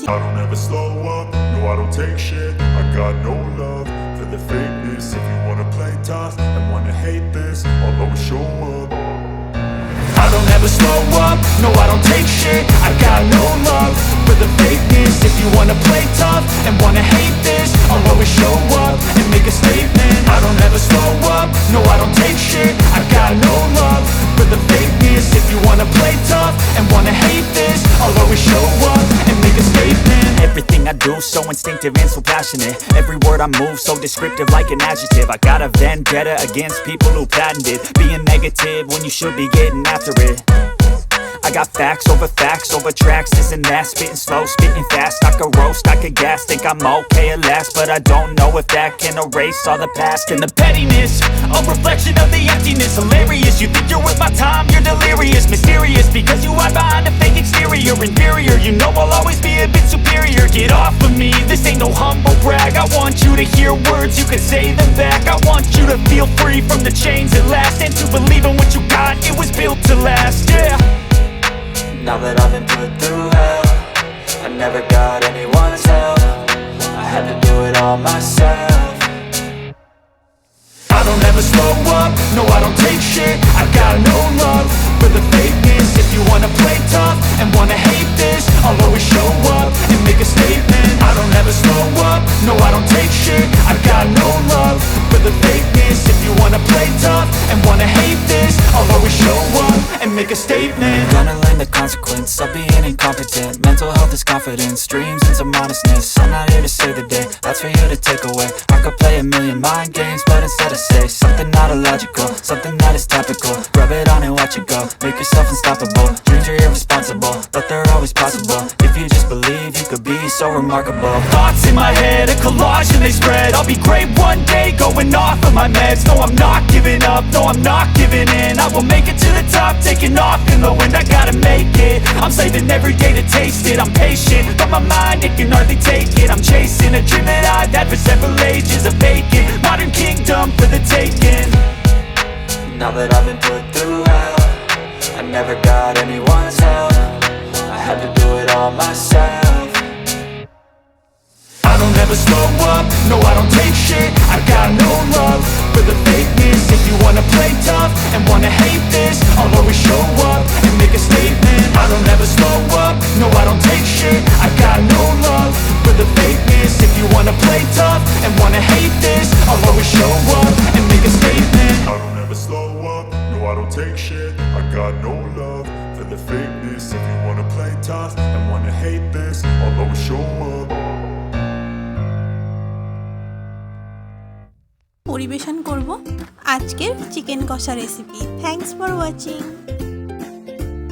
I don't ever slow up, no I don't take shit. I got no love for the fakeness. If you wanna play tough and wanna hate this, I'll always show up. I don't ever slow up, no I don't take shit. I got no love for the fakeness. If you wanna play tough and wanna hate this, I'll always show up and make a statement. I don't ever slow up, no I don't take shit. I got no love for the fakeness. If you wanna play tough and wanna hate this, I'll always show up and make a statement. Everything I do so instinctive and so passionate. Every word I move so descriptive like an adjective. I got a vendetta against people who patented being negative when you should be getting after it. I got facts over tracks, this and that. Spitting slow, spitting fast, I could roast, I could gas. Think I'm okay at last, but I don't know if that can erase all the past. And the pettiness, a reflection of the emptiness. Hilarious, you think you're worth my time, you're delirious. Mysterious, because you hide behind a fake exterior. Inferior, you know I'll always be a bit superior. Get off of me, this ain't no humble brag. I want you to hear words, you can say them back. I want you to feel free from the chains at last, and to believe in what you got, it was built to last, yeah. Now that I've been put through hell, I never got anyone's help. I had to do it all myself. I don't ever slow up, no I don't take shit. I got no love for the fakeness. If you wanna play tough and wanna hate this, I'll always show up and make a statement. I don't ever slow up, no I don't take shit. I got no love for the fakeness. If you wanna play tough and wanna hate this, I'll always show up and make a statement. Gonna learn the consequence of being incompetent. Mental health is confidence, dreams and some honestness. I'm not here to save the day, that's for you to take away. I could play a million mind games, but instead I say something not illogical, something that is topical. Rub it on and watch it go, make yourself unstoppable. Dreams are irresponsible, but they're always possible. If you just believe, you could be so remarkable. Thoughts in my head, a collage and they spread. I'll be great one day, going off of my meds. No, I'm not giving up, no, I'm not giving in. I will make it to the top, taking off in the wind. I gotta make it, I'm saving every day to taste it. I'm patient, but my mind, it can hardly take it. I'm chasing a dream that I've had for several ages. A vacant, modern kingdom for the taking. Now that I've been put through hell, I never got anyone's help. I had to do it all myself. I don't ever slow up, no I don't take shit. I got no love for the fakeness. If you wanna play tough and wanna hate this, I'll always show up and make a statement. I don't ever slow up, no I don't take shit. I got no love for the fakeness. If you wanna play tough and wanna hate this, I'll always show up and make a statement. I don't ever slow up, no I don't take shit. I got no love for the fakeness. If you wanna play tough and wanna hate this, I'll always show up. পরিবেশন করব আজকের chicken কষা recipe. Thanks for watching.